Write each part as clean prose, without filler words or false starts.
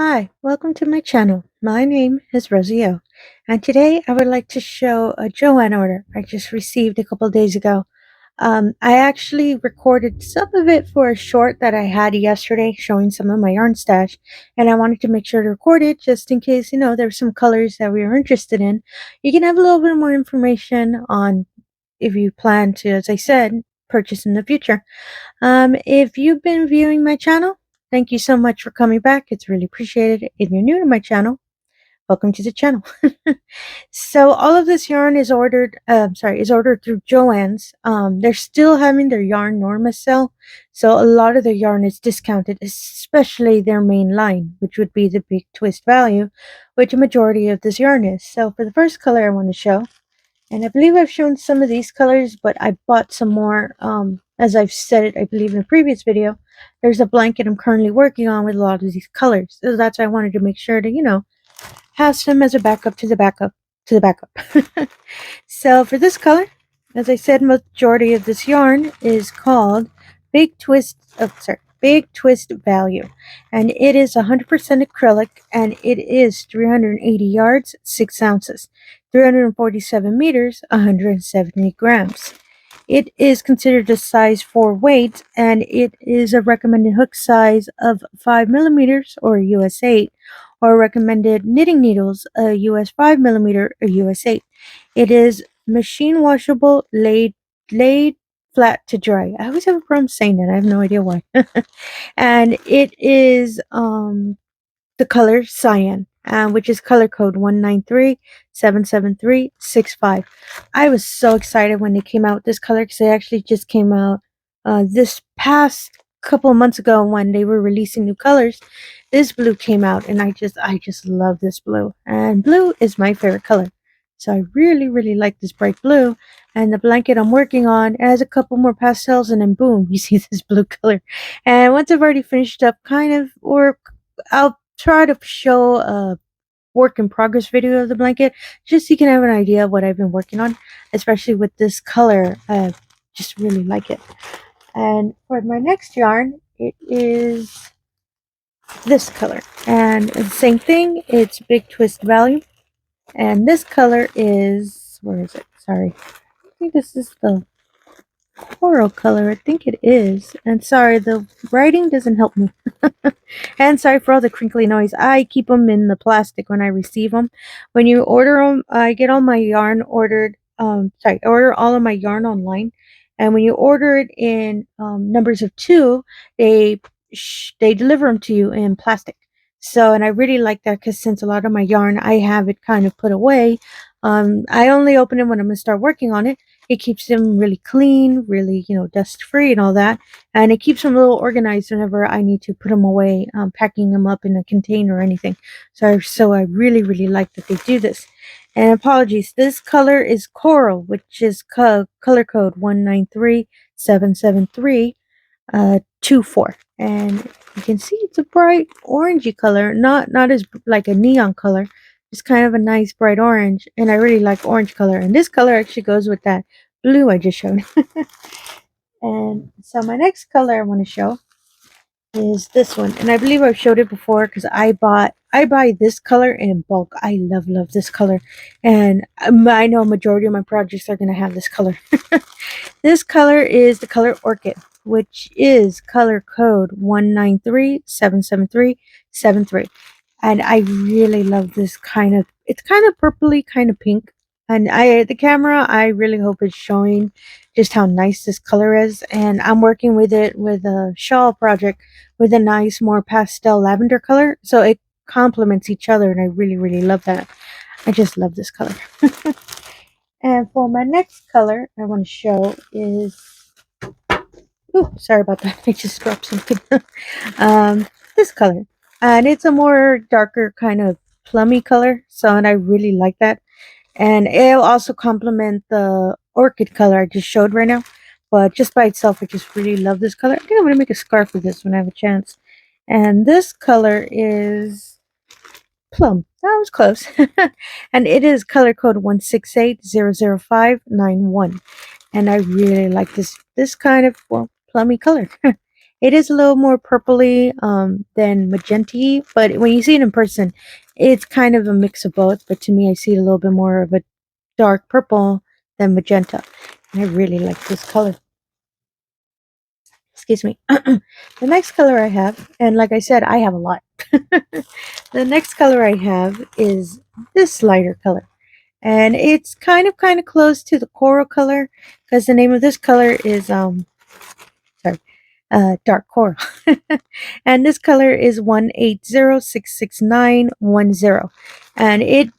Hi, welcome to my channel. My name is Rosy O, and today I would like to show a Joann order I just received a couple days ago. I actually recorded some of it for a short that I had yesterday showing some of my yarn stash, and I wanted to make sure to record it just in case, there's some colors that we were interested in. You can have a little bit more information on if you plan to, as I said, purchase in the future. If you've been viewing my channel, thank you so much for coming back. It's really appreciated. If you're new to my channel, welcome to the channel. So all of this yarn is ordered, is ordered through Joann's. They're still having their Yarnomous sale, so a lot of their yarn is discounted, especially their main line, which would be the Big Twist Value, which a majority of this yarn is. So for the first color I want to show, and I believe I've shown some of these colors, but I bought some more. As I've said it, I believe in a previous video, there's a blanket I'm currently working on with a lot of these colors. So that's why I wanted to make sure to, have some as a backup to the backup to the backup. So for this color, as I said, majority of this yarn is called Big Twist Value, and it is 100% acrylic, and it is 380 yards, 6 ounces, 347 meters, 170 grams. It is considered a size 4 weight, and it is a recommended hook size of 5 millimeters or US 8, or recommended knitting needles, a US 5 millimeter or US 8. It is machine washable, laid flat to dry. I always have a problem saying that. I have no idea why. And it is the color cyan, which is color code 193-773-65. I was so excited when they came out with this color because they actually just came out this past couple of months ago when they were releasing new colors. This blue came out, and I just love this blue, and blue is my favorite color. So I really like this bright blue, and the blanket I'm working on has a couple more pastels, and then boom, you see this blue color. And once I've already finished up I'll try to show a work in progress video of the blanket, just so you can have an idea of what I've been working on, especially with this color. I just really like it. And for my next yarn, it is this color, and the same thing, it's Big Twist Value, and this color is, where is it? Sorry, I think this is the coral color. I think it is. And sorry, the writing doesn't help me. And sorry for all the crinkly noise. I keep them in the plastic when I receive them. When you order them, I get all my yarn ordered. I order all of my yarn online. And when you order it in numbers of 2, they deliver them to you in plastic. So, and I really like that because since a lot of my yarn, I have it kind of put away. I only open it when I'm going to start working on it. It keeps them really clean, really, dust free and all that. And it keeps them a little organized whenever I need to put them away, packing them up in a container or anything. So I really like that they do this. And apologies, this color is coral, which is color code 193-773-24. And you can see it's a bright orangey color, not as like a neon color. It's kind of a nice bright orange, and I really like orange color. And this color actually goes with that blue I just showed. And so my next color I want to show is this one, and I believe I've showed it before because I buy this color in bulk. I love this color, and I know a majority of my projects are going to have this color. This color is the color Orchid, which is color code 193-773-73. And I really love this it's kind of purpley, kind of pink. And the camera, I really hope it's showing just how nice this color is. And I'm working with it with a shawl project with a nice, more pastel lavender color. So it complements each other, and I really love that. I just love this color. And for my next color I want to show is, oh, sorry about that. I just dropped something. This color, and it's a more darker kind of plummy color. So, and I really like that, and it'll also complement the orchid color I just showed right now. But just by itself, I just really love this color. I think I'm gonna make a scarf with this when I have a chance. And this color is plum. That was close. And it is color code 168-00591. And I really like this kind of, well, plummy color. It is a little more purpley than magenta, but when you see it in person, it's kind of a mix of both. But to me, I see a little bit more of a dark purple than magenta. And I really like this color. Excuse me. The next color I have, and like I said, I have a lot. The next color I have is this lighter color. And it's kind of close to the coral color because the name of this color is sorry, dark coral. And this color is 180666910. And it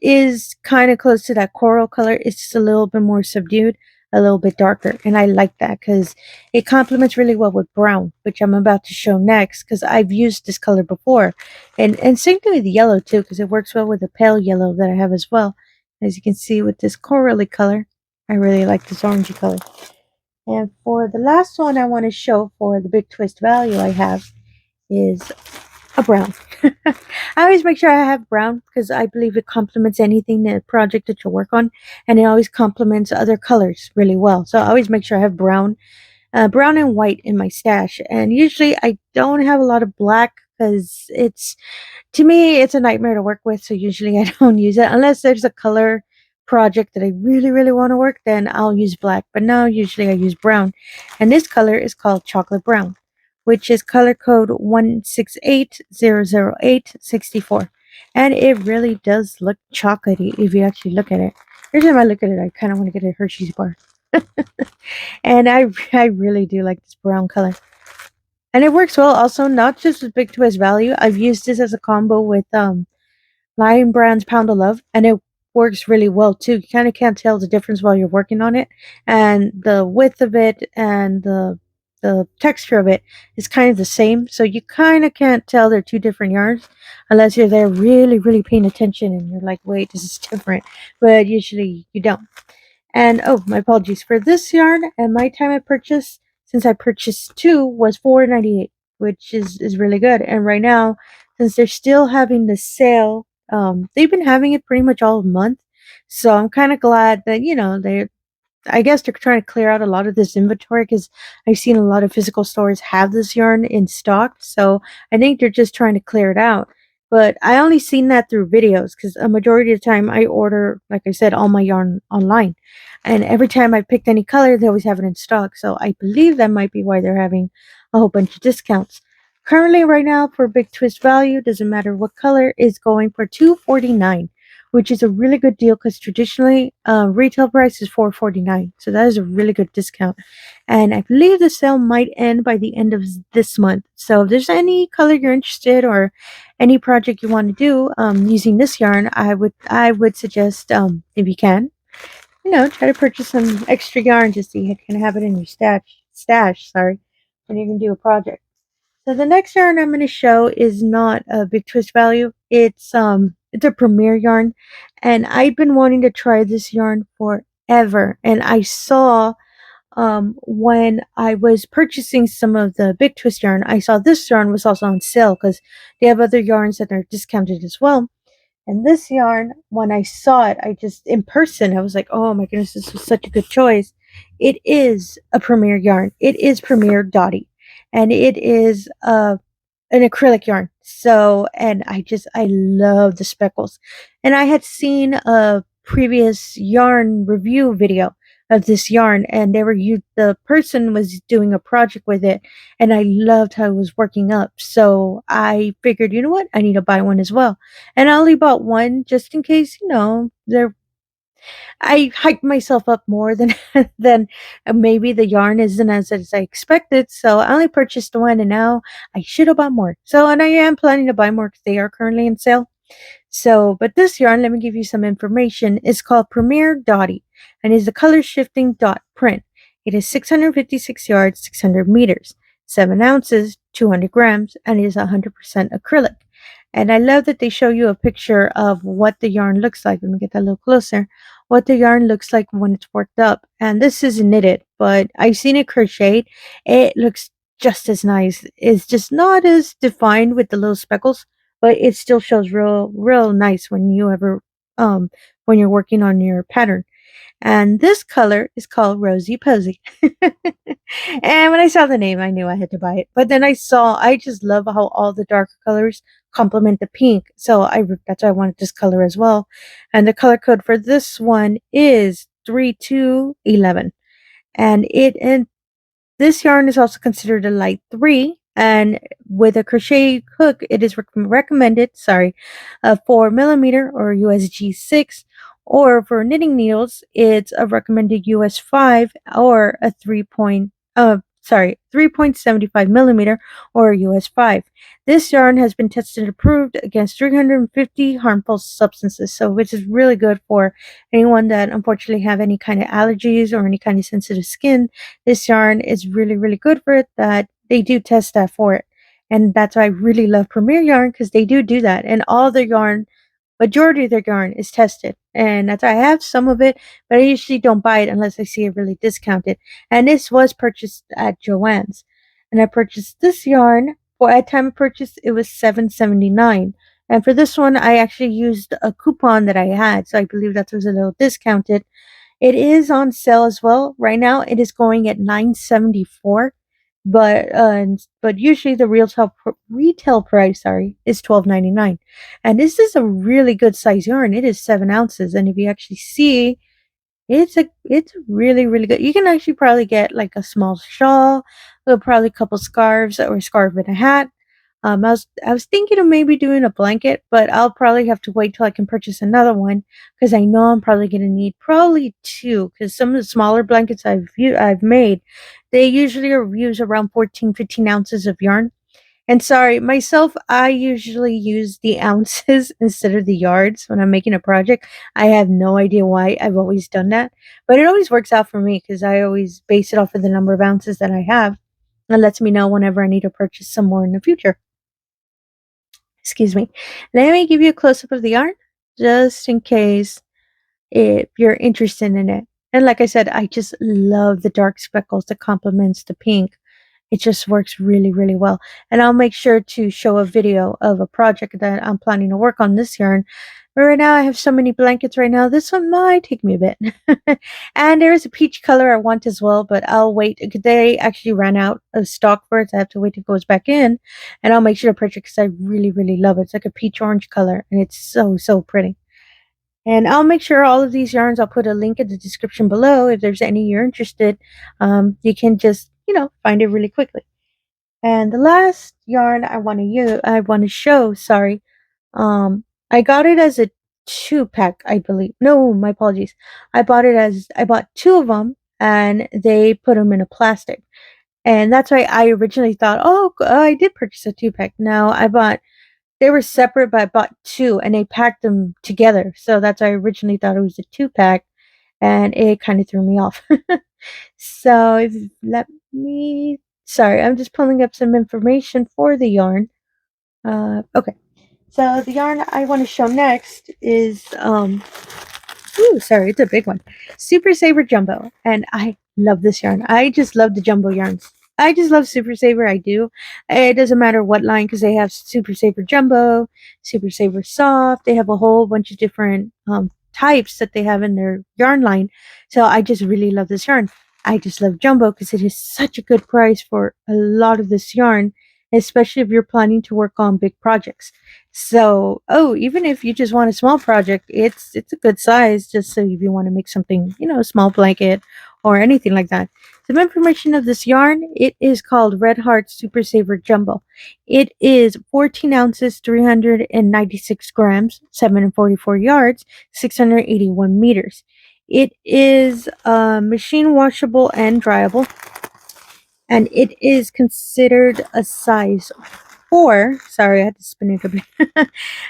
is kind of close to that coral color. It's just a little bit more subdued, a little bit darker. And I like that because it complements really well with brown, which I'm about to show next because I've used this color before. And same thing with the yellow too, because it works well with the pale yellow that I have as well. As you can see with this corally color, I really like this orangey color. And for the last one I want to show for the big twist value I have is a brown. I always make sure I have brown because I believe it complements anything the project that you work on, and it always complements other colors really well. So I always make sure I have brown and white in my stash. And usually I don't have a lot of black because it's to me it's a nightmare to work with. So usually I don't use it unless there's a color project that I really want to work, then I'll use black. But now usually I use brown. And this color is called chocolate brown, which is color code 168000864. And it really does look chocolatey if you actually look at it. Every time I look at it, I kind of want to get a Hershey's bar. And I really do like this brown color. And it works well also, not just with Big Twist Value. I've used this as a combo with Lion Brand's Pound of Love, and it works really well too. You kind of can't tell the difference while you're working on it, and the width of it and the texture of it is kind of the same. So you kind of can't tell they're two different yarns unless you're there really paying attention and you're like, wait, this is different. But usually you don't. And oh, my apologies for this yarn. And my time I purchased, since I purchased two, was $4.98, which is really good. And right now, since they're still having the sale, they've been having it pretty much all month. So I'm kind of glad that they I guess they're trying to clear out a lot of this inventory because I've seen a lot of physical stores have this yarn in stock. So I think they're just trying to clear it out. But I only seen that through videos because a majority of the time I order, like I said, all my yarn online. And every time I picked any color, they always have it in stock. So I believe that might be why they're having a whole bunch of discounts. Currently, right now, for Big Twist Value, doesn't matter what color, is going for $2.49, which is a really good deal because traditionally retail price is $4.49. So that is a really good discount. And I believe the sale might end by the end of this month. So if there's any color you're interested or any project you want to do using this yarn, I would suggest if you can, try to purchase some extra yarn just so you can have it in your stash, sorry, when you can do a project. So the next yarn I'm going to show is not a big twist value. It's a premier yarn, and I've been wanting to try this yarn forever. And I saw when I was purchasing some of the big twist yarn, I saw this yarn was also on sale because they have other yarns that are discounted as well. And this yarn, when I saw it, I just in person, I was like, oh my goodness, this was such a good choice. It is a premier yarn. It is Premier Dottie, and it is an acrylic yarn. So, and I love the speckles. And I had seen a previous yarn review video of this yarn, and the person was doing a project with it, and I loved how it was working up. So I figured, you know what, I need to buy one as well. And I only bought one just in case, I hyped myself up more than than maybe the yarn isn't as I expected. So I only purchased one, and now I should have bought more. So, and I am planning to buy more because they are currently in sale. So, but this yarn, let me give you some information, is called Premier Dottie and is a color shifting dot print. It is 656 yards, 600 meters, 7 ounces, 200 grams, and it is 100% acrylic. And I love that they show you a picture of what the yarn looks like. Let me get that a little closer. What the yarn looks like when it's worked up. And this is knitted, but I've seen it crocheted. It looks just as nice. It's just not as defined with the little speckles, but it still shows real nice when you're working on your pattern. And this color is called Rosy Posy. And when I saw the name, I knew I had to buy it. But then I just love how all the darker colors complement the pink. So that's why I wanted this color as well. And the color code for this one is 3211. And this yarn is also considered a light 3, and with a crochet hook, it is recommended, 4 millimeter or USG 6, or for knitting needles, it's a recommended US 5 or a 3.75 millimeter or US 5. This yarn has been tested and approved against 350 harmful substances, so which is really good for anyone that unfortunately have any kind of allergies or any kind of sensitive skin. This yarn is really, really good for it, that they do test that for it. And that's why I really love Premier Yarn, because they do that. And all their yarn, majority of their yarn is tested. And that's why I have some of it, but I usually don't buy it unless I see it really discounted. And this was purchased at Joann's. And I purchased this yarn. For at time of purchase, it was $7.79. And for this one, I actually used a coupon that I had. So I believe that was a little discounted. It is on sale as well. Right now it is going at $9.74, but usually the retail price, is $12.99. And this is a really good size yarn. It is 7 ounces, and if you actually see, it's really, really good. You can actually probably get like a small shawl, or probably a couple scarves, or a scarf and a hat. I was thinking of maybe doing a blanket, but I'll probably have to wait till I can purchase another one, because I know I'm probably gonna need probably two. Because some of the smaller blankets I've made, they usually use around 14, 15 ounces of yarn. And sorry, myself, I usually use the ounces instead of the yards when I'm making a project. I have no idea why. I've always done that, but it always works out for me because I always base it off of the number of ounces that I have. And lets me know whenever I need to purchase some more in the future. Excuse me. Let me give you a close up of the yarn, just in case if you're interested in it. And like I said, I just love the dark speckles that complements the pink. It just works really, really well. And I'll make sure to show a video of a project that I'm planning to work on this yarn. But right now I have so many blankets right now. This one might take me a bit. And there is a peach color I want as well, but I'll wait. They actually ran out of stock for it, so I have to wait till it goes back in. And I'll make sure to purchase because I really, really love it. It's like a peach orange color, and it's so, so pretty. And I'll make sure all of these yarns, I'll put a link in the description below. If there's any you're interested, you can just, find it really quickly. And the last yarn I want to show, I got it as a 2-pack, I believe. No, my apologies. I bought two of them, and they put them in a plastic. And that's why I originally thought, oh, I did purchase a 2-pack. No, they were separate, but I bought two, and they packed them together. So that's why I originally thought it was a 2-pack, and it kind of threw me off. So if let me, sorry, I'm just pulling up some information for the yarn. Okay. So the yarn I want to show next is ooh, sorry, it's a big one. Super Saver Jumbo. And I love this yarn. I just love the jumbo yarns. I just love Super Saver. I do. It doesn't matter what line, because they have Super Saver Jumbo, Super Saver Soft. They have a whole bunch of different types that they have in their yarn line. So I just really love this yarn. I just love Jumbo because it is such a good price for a lot of this yarn, especially if you're planning to work on big projects. So, even if you just want a small project, it's a good size. Just so if you want to make something, a small blanket or anything like that. Some information of this yarn: it is called Red Heart Super Saver Jumbo. It is 14 ounces, 396 grams, 744 yards, 681 meters. It is machine washable and dryable, and it is considered a size 4. Sorry, I had to spin it a bit.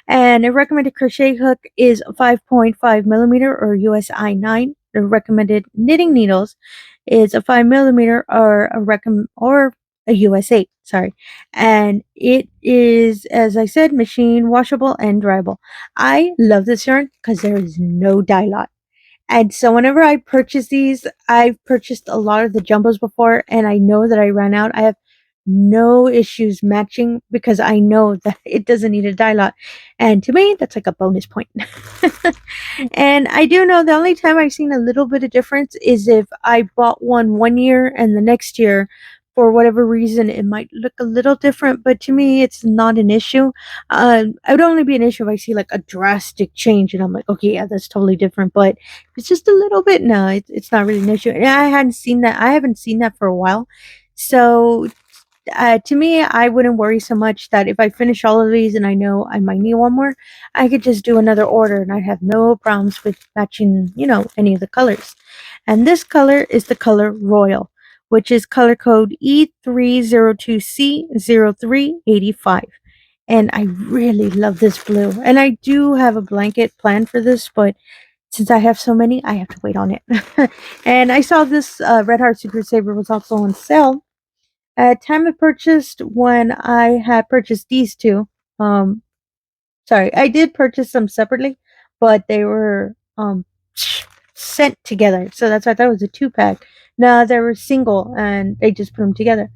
And a recommended crochet hook is 5.5 millimeter or USI 9. The recommended knitting needles is a 5 millimeter or a US 8. Sorry, and it is, as I said, machine washable and dryable. I love this yarn because there is no dye lot. And so whenever I purchase these, I've purchased a lot of the jumbos before, and I know that I ran out. I have no issues matching because I know that it doesn't need a dye lot. And to me, that's like a bonus point. And I do know the only time I've seen a little bit of difference is if I bought one year and the next year, for whatever reason, it might look a little different. But to me, it's not an issue. It would only be an issue if I see like a drastic change and I'm like, okay, yeah, that's totally different. But if it's just a little bit, no, it's not really an issue. And I hadn't seen that. I haven't seen that for a while. So to me, I wouldn't worry so much that if I finish all of these and I know I might need one more, I could just do another order and I'd have no problems with matching, any of the colors. And this color is the color Royal, which is color code E302C0385. And I really love this blue. And I do have a blanket planned for this, but since I have so many, I have to wait on it. And I saw this Red Heart Secret Saber was also on sale at time of purchase when I had purchased these two. Um, sorry, I did purchase them separately, but they were sent together. So that's why I thought it was a 2-pack. No, they were single and they just put them together.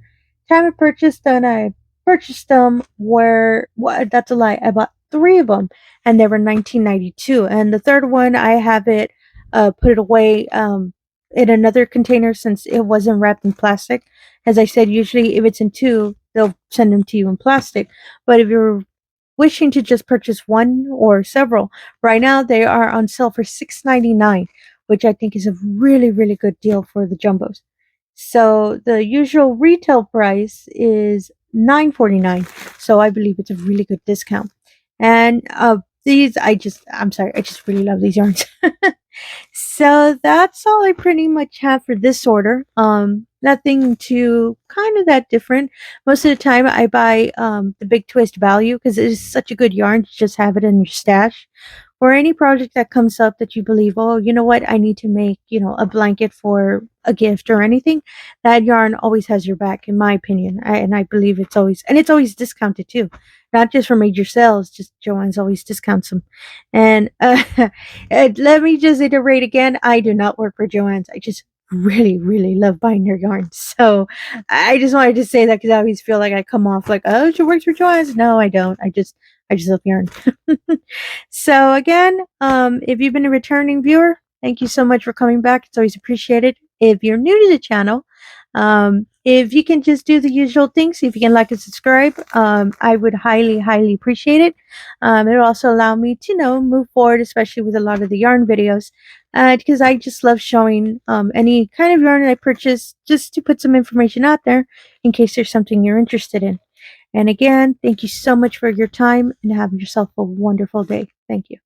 Time of purchase, then I purchased them where, well, that's a lie. I bought 3 of them and they were 1992. And the third one, I have it put it away in another container since it wasn't wrapped in plastic. As I said, usually if it's in 2, they'll send them to you in plastic. But if you're wishing to just purchase one or several, right now they are on sale for $6.99, which I think is a really, really good deal for the jumbos. So the usual retail price is $9.49. So I believe it's a really good discount. And these, I'm sorry, I just really love these yarns. So that's all I pretty much have for this order. Nothing too kind of that different. Most of the time I buy the Big Twist Value because it is such a good yarn to just have it in your stash. Or any project that comes up that you believe, oh, you know what, I need to make, a blanket for a gift or anything. That yarn always has your back, in my opinion. And I believe it's always discounted too. Not just for major sales, just Joann's always discounts them. And and let me just iterate again, I do not work for Joann's. I just really, really love buying their yarns. So I just wanted to say that because I always feel like I come off like, oh, she works for Joann's. No, I don't. I just love yarn. So again, if you've been a returning viewer, thank you so much for coming back. It's always appreciated. If you're new to the channel, if you can just do the usual things, if you can like and subscribe, I would highly, highly appreciate it. It'll also allow me to move forward, especially with a lot of the yarn videos, because I just love showing any kind of yarn that I purchase, just to put some information out there in case there's something you're interested in. And again, thank you so much for your time and have yourself a wonderful day. Thank you.